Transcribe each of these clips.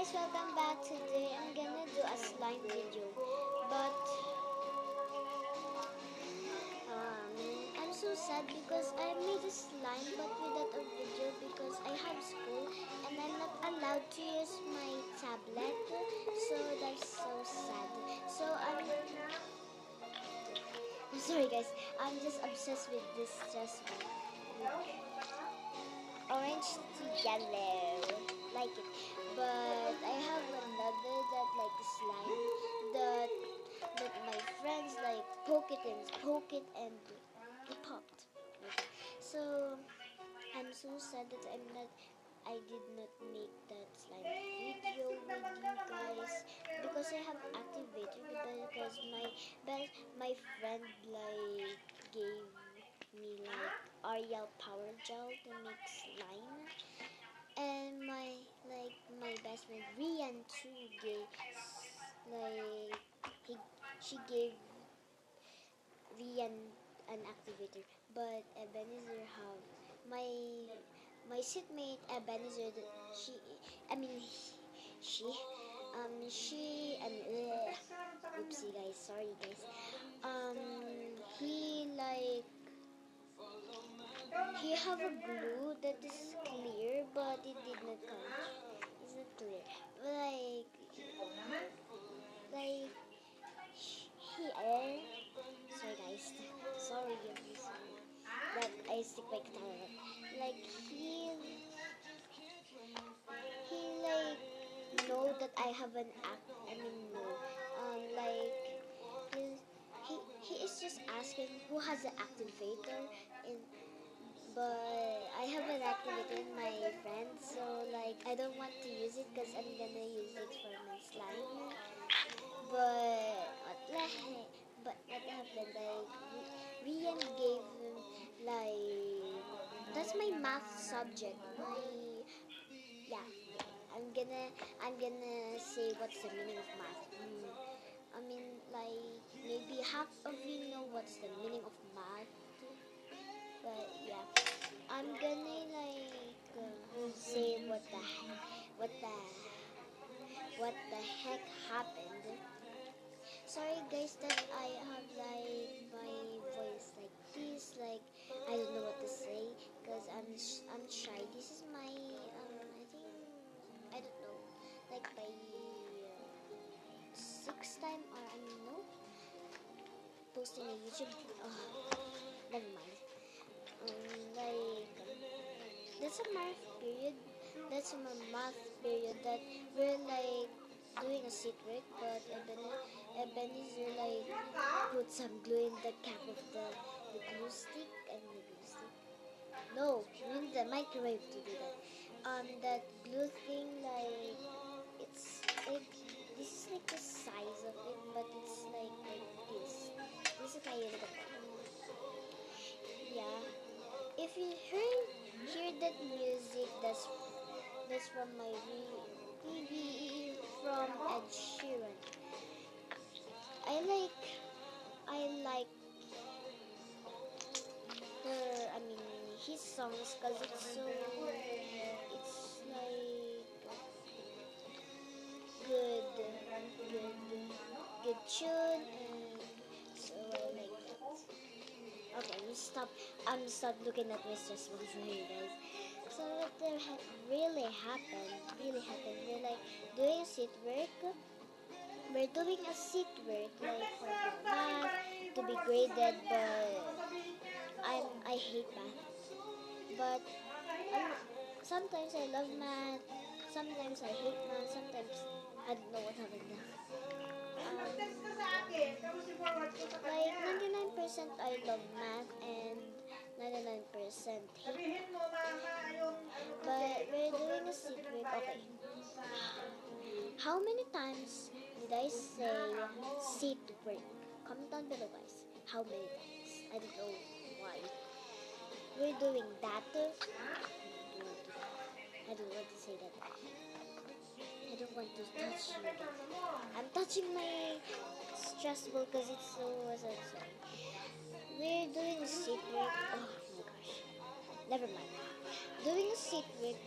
guys, welcome back. Today I'm gonna do a slime video, but I'm so sad because I made a slime but without a video because I have school and I'm not allowed to use my tablet, so that's so sad. So I'm sorry guys, I'm just obsessed with this just orange to yellow, like it. But I have another that like slime that my friends like poke it and it popped. So I'm so sad that I did not make that slime video with you guys because I have activated because my friend like gave me like Ariel power gel to make slime, and my best friend Rian too gave like he she gave Rian an activator, but Ebenezer have my my seatmate Ebenezer she I mean she oopsie guys, sorry guys, he like he have a glue that is clear but it did not come, it's not clear, like he sorry guys, sorry guys that I stick my guitar, like he like know that I have an act I mean no like he, he is just asking who has an activator in, but I have an activator in my friend, so like I don't want to use it because I'm gonna use it for my slime. But what happened? Like Rian gave like that's my math subject. My yeah. I'm gonna say what's the meaning of math. I mean like maybe half of you know what's the meaning of math. But yeah, I'm gonna like say what the what the heck happened. Sorry guys that I have like my voice like this, like I don't know what to say because I'm shy. This is my I think I don't know like by sixth time or I mean no posting a YouTube. Never mind. Like that's a math period. That's a math period that we're like doing a sit work, but Ebenezer like put some glue in the cap of the glue stick. I mean the glue stick. No, you need the microwave to do that. That glue thing like it's like this is like the size of it, but it's like this. This is kaya na yeah. If you hear that music, that's from my TV from Ed Sheeran. I like I like the I mean his songs because it's so it's like good tune and so I like that. Okay, I'm stop looking at my stress balls here guys. So what the heck really happened, we're like doing a sit work. We're doing a sit work like for math to be graded, but I hate math. But sometimes I love math, sometimes I hate math, sometimes I don't know what happened now. Like 99% I love math and 99% hate math. But we're doing a sit work. Okay. How many times did I say sit work? Comment down below guys. How many times? I don't know why. We're doing that. I don't want to say that. I don't want to touch you guys. I'm touching my stress ball because it's so sorry. We're doing a sit work. Oh my gosh. Never mind. Doing a sit work.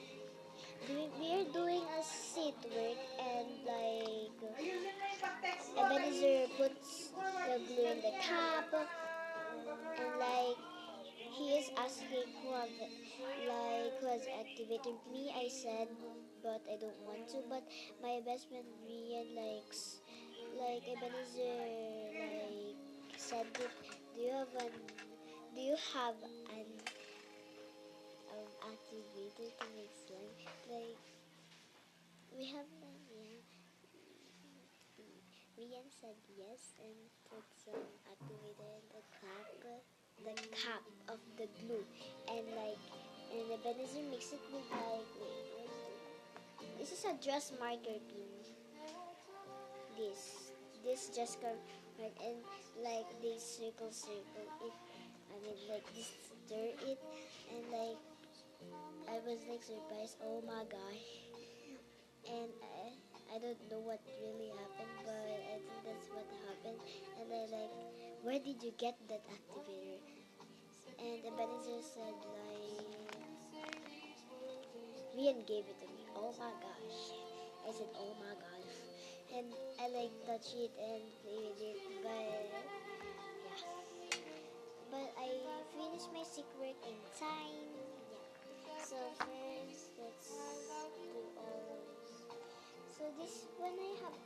We are doing a sit work asking who has activated me. I said, but I don't want to. But my best friend Rian Ebenezer said that, do you have an do you have an activator to make slime? Like we have one, yeah. Rian said yes and put some activator in the cap of the glue, and Ebenezer mix it with wait, what is it? This is a dress marker pin. This just come right, and they circle it. I mean this stir it, and I was surprised. Oh my gosh! And I don't know what really happened, but I think that's what happened. And I where did you get that activator? And Ebenezer said Rian gave it to me. Oh my gosh! I said oh my gosh, and I touch it and play with it, but yeah. But I finished my secret in time. Yeah. So first, let's do all. So this when I have